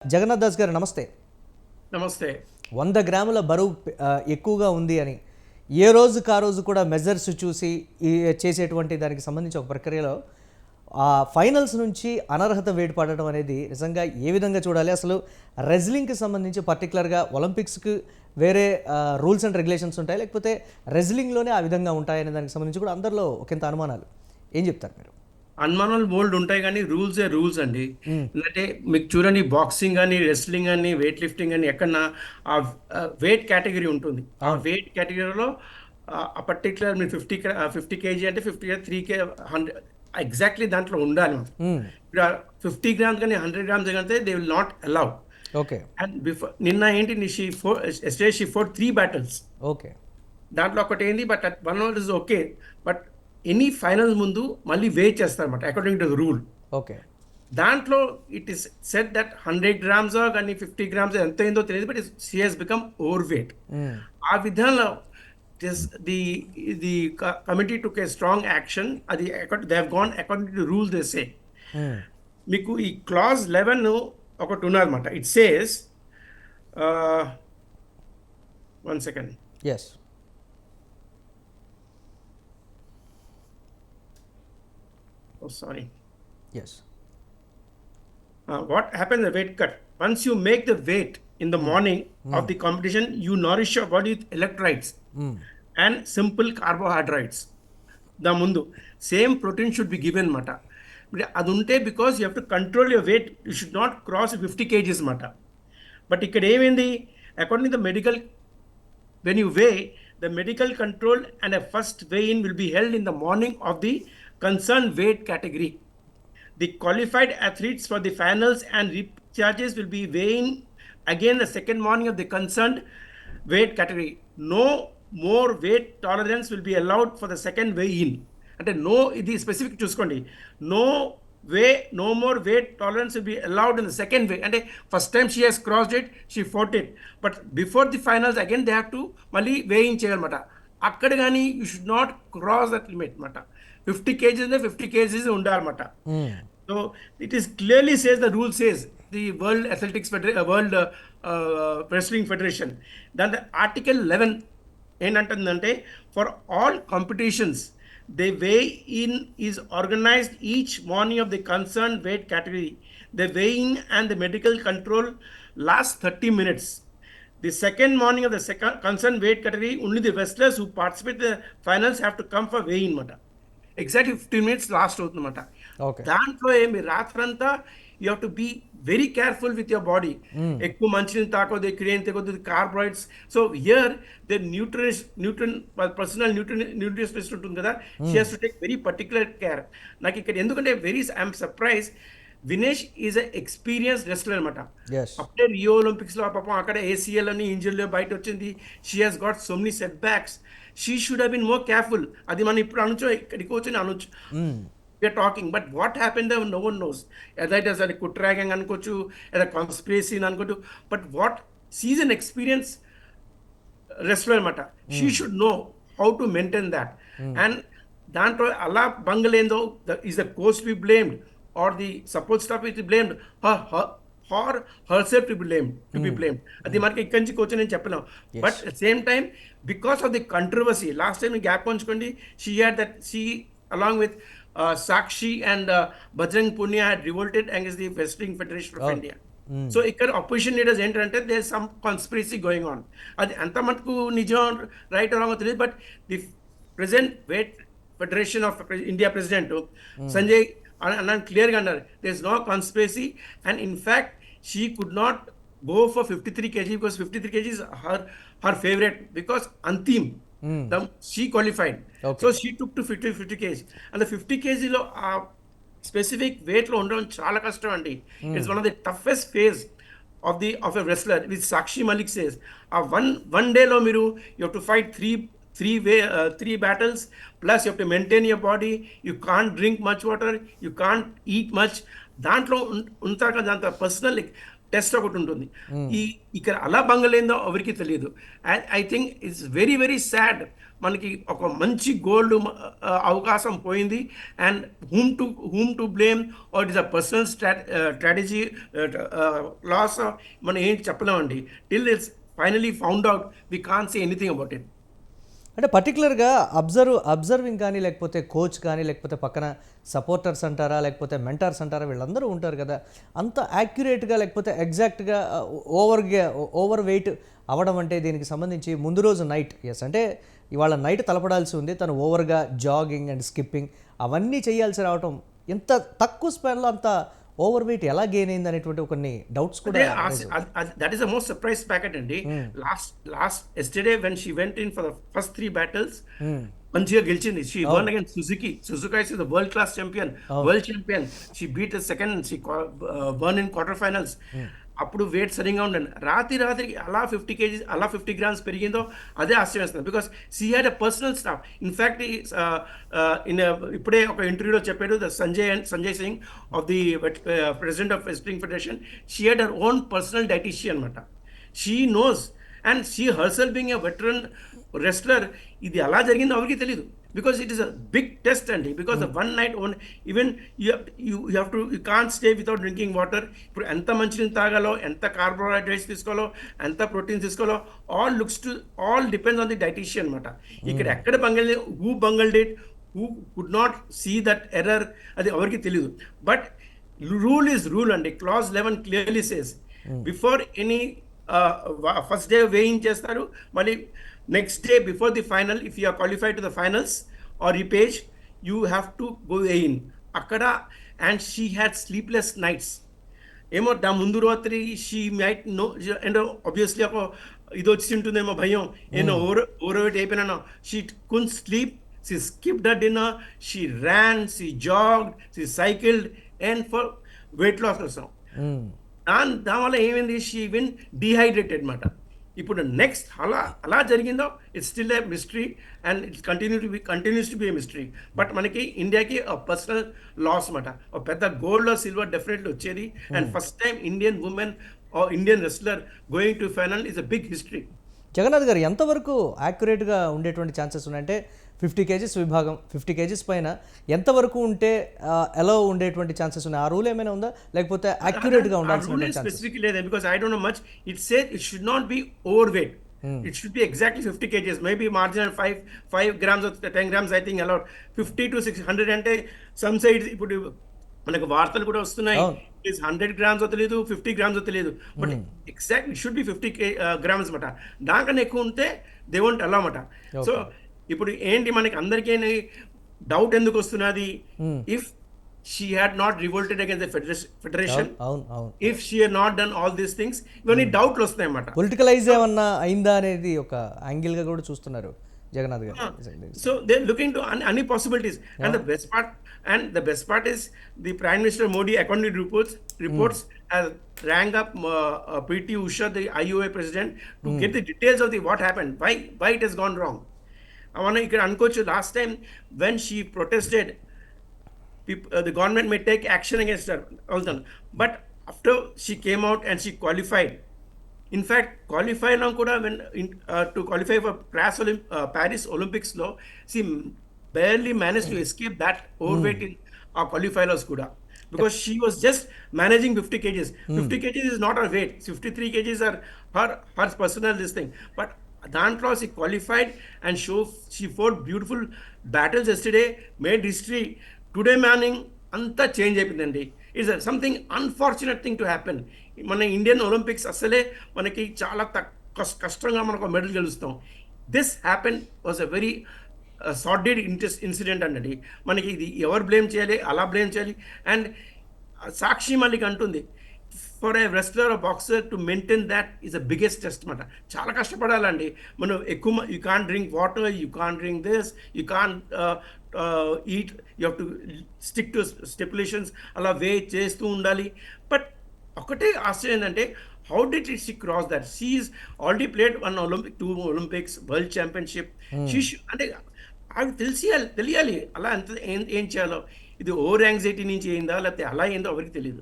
జగన్నాథ్ దాస్ గారు నమస్తే. నమస్తే. 100 గ్రాముల బరువు ఎక్కువగా ఉంది అని ఏ రోజుకి ఆ రోజు కూడా మెజర్స్ చూసి చేసేటువంటి దానికి సంబంధించి ఒక ప్రక్రియలో ఫైనల్స్ నుంచి అనర్హత వేటు పడడం అనేది నిజంగా ఏ విధంగా చూడాలి? అసలు రెజ్లింగ్కి సంబంధించి పర్టికులర్గా ఒలింపిక్స్కి వేరే రూల్స్ అండ్ రెగ్యులేషన్స్ ఉంటాయి, లేకపోతే రెజ్లింగ్లోనే ఆ విధంగా ఉంటాయనే దానికి సంబంధించి కూడా అందరిలో ఒకంత అనుమానాలు. ఏం చెప్తారు మీరు? అనుమానాలు బోల్డ్ ఉంటాయి కానీ రూల్స్ అండి. అంటే మీకు చూడండి, బాక్సింగ్ కానీ, రెస్లింగ్ కానీ, వెయిట్ లిఫ్టింగ్ కానీ ఎక్కడన్నా ఆ వెయిట్ కేటగిరీ ఉంటుంది. ఆ వెయిట్ కేటగిరీలో ఆ పర్టికులర్ మీరు 50 కేజీ అంటే 53 100 ఎగ్జాక్ట్లీ దాంట్లో ఉండాలి. ఇప్పుడు 50 గ్రామ్స్ కానీ 100 గ్రామ్స్ కంటే they will not allow. Okay. And నిన్న ఏంటి, షీ ఫోర్ 3 battles. ఓకే. దాంట్లో ఒకటి ఏంది, but one is okay. But any finals ముందు మళ్ళీ వెయిట్ చేస్తారన్నమాట according to the rule. Okay. దాంట్లో it is set that 100 grams కానీ 50 గ్రామ్స్ ఎంత అయిందో తెలియదు, but she has become over weight. ఆ విధంగా the committee took a strong action. అది they have gone according to rules they say. మీకు ఈ క్లాజ్ 11 ఒకటి ఉన్నదన్నమాట. It says, one second. Yes. Oh, sorry. Yes. What happens in the weight cut? Once you make the weight in the morning of the competition, you nourish your body with electrolytes and simple carbohydrates. The mundu same protein should be given mata. Adunte because you have to control your weight. You should not cross 50 kgs mata. But ikkada emindi, according to the medical, when you weigh, the medical control and a first weigh-in will be held in the morning of the concerned weight category. The qualified athletes for the finals and recharges will be weighing again the second morning of the concerned weight category. No more weight tolerance will be allowed for the second weigh-in. అంటే no, ఇది specific చూసుకోండి. no more weight tolerance will be allowed in the second weigh. అంటే first time she has crossed it, she fought it, but before the finals again they have to మళ్ళీ weighing చేయాలన్నమాట. అక్కడ కానీ you should not cross that limit అనమాట. 50 kgs 50 kgs ఉండాలన్నమాట. So it is clearly says, the rule says, the world athletics world wrestling federation. దాని article 11 ఏంటంటుందంటే, for all competitions the weigh-in is organized each morning of the concerned weight category. The weigh-in and the medical control lasts 30 minutes. The second morning of the concerned weight category, only the wrestlers who participate in the finals have to come for weigh-in mata. Exactly 15 minutes last అవుతుందన్నమాట. దాంట్లో ఏమి రాత్రంతా you have to be very careful with your body. ఎక్కువ మంచినీళ్ళు తాకొద్దు, ఎక్కువ ఏం తెగొద్దు, carbohydrates. So here the nutrition personal nutritionist ఉంటుంది కదా, she has to take very particular care. నాకు ఇక్కడ ఎందుకంటే I'm surprise, Vinesh is a experience wrestler అనమాట. అప్పుడే రియో ఒలింపిక్స్లో పాపం అక్కడ ACL అని ఇంజరీలో బయట వచ్చింది. She has got so many setbacks. She should have been more careful. అది మనం ఇప్పుడు అనొచ్చు, ఇక్కడికి వచ్చి అనొచ్చు, we're talking. But what happen no one knows. ఏదైతే అసలు కుట్రాగంగ్ అనుకోవచ్చు, ఏదో కాన్స్పిరసీ అనుకోవచ్చు, but what she an experience wrestler అనమాట. She should know how to maintain that. And దాంట్లో అలా బంగలేందో is the coach be blamed or the support staff is blamed, or herself to be blamed. అది మనకి ఇక్కడి నుంచి coach నేను చెప్పలేం. But at the same time, because of the controversy, last time gap ఉంచుకోండి, she had that, she along with Sakshi and Bajrang Punia had revolted against the Wrestling Federation of India. So ఇక్కడ opposition leaders ఏంటంటే there some conspiracy going on. అది అంత మటుకు నిజం right రాంగో తెలియదు. But the president wait federation of India president Sanjay అన్నాను క్లియర్గా అన్నారు, there is no conspiracy. And in fact she could not go for 53 kg because 53 kg is her favorite, because Antim she qualified. So she took to 50 kg. and the 50 kg లో ఆ specific wait లో ఉండడం చాలా కష్టం అండి. It's one of the toughest phase of a wrestler, which Sakshi Malik says. One day లో మీరు you have to fight three battles, plus you have to maintain your body. You can't drink much water, you can't eat much. దాంట్లో ఉంటారు కదా, దాంట్లో personal test ఒకటి ఉంటుంది. ఈ ఇక్కడ అలా బంగలేందో ఎవరికి తెలియదు. And I think it's very very sad. మనకి ఒక మంచి గోల్డ్ అవకాశం పోయింది. And whom to blame, or it is a personal strategy loss, మనం ఏం చెప్పలేమండి. Till it's finally found out we can't say anything about it. అంటే పర్టికులర్గా అబ్జర్వింగ్ కానీ, లేకపోతే కోచ్ కానీ, లేకపోతే పక్కన సపోర్టర్స్ అంటారా, లేకపోతే మెంటార్స్ అంటారా, వీళ్ళందరూ ఉంటారు కదా, అంత యాక్యురేట్గా లేకపోతే ఎగ్జాక్ట్గా ఓవర్ వెయిట్ అవ్వడం అంటే దీనికి సంబంధించి ముందు రోజు నైట్ అంటే ఇవాళ నైట్ తలపడాల్సి ఉంది, తను ఓవర్గా జాగింగ్ అండ్ స్కిప్పింగ్ అవన్నీ చేయాల్సి రావటం, ఎంత తక్కువ స్పాన్లో అంత ఓవర్ వెయిట్ ఎలా గెయిన్ అయింది అనేటువంటి కొన్ని డౌట్స్ కూడా. That is the most surprise packet అండి. Last yesterday when she went in for the first 3 battles మంచిగా గెలిచింది. She won against Suzuki is the world class champion, world champion. She beat the second, she won in quarter finals. అప్పుడు weight సరిగా ఉండండి. రాత్రికి అలా 50 kgs, అలా 50 grams పెరిగిందో అదే ఆశ్చర్యం వేస్తుంది. Because she had a personal staff. In fact ఇప్పుడే ఒక ఇంటర్వ్యూలో చెప్పాడు the Sanjay Singh of the president of wrestling federation, she had her own personal dietician అనమాట. She knows and she herself being a veteran wrestler. ఇది ఎలా జరిగిందో ఎవరికి తెలియదు. Because it is a big test, Andy. Because the one night on, even you can't stay without drinking water. ఇప్పుడు ఎంత మంచినీళ్ళు తాగాలో, ఎంత కార్బోహైడ్రేట్స్ తీసుకోవాలో, ఎంత ప్రోటీన్స్ తీసుకోవాలో, all depends on the dietitian అనమాట. ఇక్కడ ఎక్కడ who bungled it, who could not see that error, అది ఎవరికి తెలియదు. బట్ రూల్ is rule అండి. Clause 11 clearly says before any first day weighing చేస్తారు, మళ్ళీ next day before the final, if you are qualified to the finals or repechage, you have to go in అక్కడ. And she had sleepless nights. ఏమో దా ముందు రాత్రి she might know, and obviously ఒక ఇది వచ్చి ఉంటుందేమో భయం, ఏమో ఓవర్వెయిట్ అయిపోయినా. She could sleep, she skipped the dinner, she Ryan, she jogged, she cycled, and for weight loss కోసం. దానివల్ల ఏమైంది, షీ విన్ డిహైడ్రేటెడ్ అనమాట. ఇప్పుడు నెక్స్ట్ అలా జరిగిందో it's still a mystery, and it's continues to be a mystery. But మనకి ఇండియాకి personal loss అనమాట. ఒక పెద్ద గోల్డ్ సిల్వర్ డెఫినెట్లీ వచ్చేది. And first time Indian women Indian wrestler going to final is a big history. Jagannath garu, ఎంతవరకు యాక్యురేట్గా ఉండేటువంటి chances ఉన్నాయంటే 50 kgs విభాగం, 50 kgs పైన ఎంతవరకు ఉంటే ఎలా ఉండేటువంటి ఛాన్సెస్ ఉన్నాయి? ఆ రూల్ ఏమైనా ఉందా, లేకపోతే యాక్యురేట్గా ఉండాల్సిన స్పెసిఫిక్ లేదు. Because I don't know much. It says it should not be over weight. It should be exactly 50 kgs. Maybe marginal 5 grams or 10 grams I think allowed. 50 to 600 అంటే some sides ఇప్పుడు మనకు వార్తలు కూడా వస్తున్నాయి. ఇట్స్ 100 grams తెలియదు, 50 grams తెలియదు. But exact it should be 50 grams అనమాట. దానికన్నా ఎక్కువ ఉంటే దే వోంట్ అలౌ అనమాట. సో ఇప్పుడు ఏంటి మనకి అందరికీ డౌట్ ఎందుకు వస్తున్నది, if she had not revolted against the federation, if she had not done all these things, ఇవన్నీ డౌట్లు వస్తాయి అన్నమాట. పొలిటికలైజ్ ఏమన్నా అయిందా అనేది ఒక యాంగిల్ గా కూడా చూస్తున్నారు జగన్నాథ్ గారు. So they're looking to any possibilities. And the best part is the Prime Minister Modi, according to reports has rang up PT Usha, the IOA president, to get the details of what happened, why it has gone wrong. మనం ఇక్కడ అనుకోవచ్చు, last time when she protested, the government may take action against her also. But after she came out and she qualified, in fact qualified now kuda when to qualify for Paris Olympics lo, she barely managed to escape that overweight in our qualifiers kuda, because she was just managing 50 kgs. 50 kgs is not her weight. 53 kgs are her personal this thing. But దాంట్లో she qualified and she fought beautiful battles yesterday, made history. Today morning అంతా change అయిపోయిందండి. It's something unfortunate thing to happen. మన Indian Olympics అసలే మనకి చాలా కష్టంగా మనకు medal గెలుస్తాం. This happen was a very sordid incident అండి. మనకి ఇది ఎవరు బ్లేమ్ చేయాలి, అలా బ్లేమ్ చేయాలి. అండ్ సాక్షి మల్లిక్ అంటుంది, for a wrestler boxer to maintain that is the biggest test అనమాట. చాలా కష్టపడాలండి మనం. ఎక్కువ you can drink water, you can drink this, you can eat, you have to stick to stipulations, అలా చేస్తూ ఉండాలి. బట్ ఒకటే ఆశ్చర్యం ఏంటంటే, how did she cross that? She is already played 2 Olympics, world championship. అంటే అది తెలియాలి అలా ఎంత ఏం చేయాలో. ఇది ఓవర్ యాంగ్జైటీ నుంచి అయిందా, లేకపోతే అలా ఏందో ఎవరికి తెలియదు.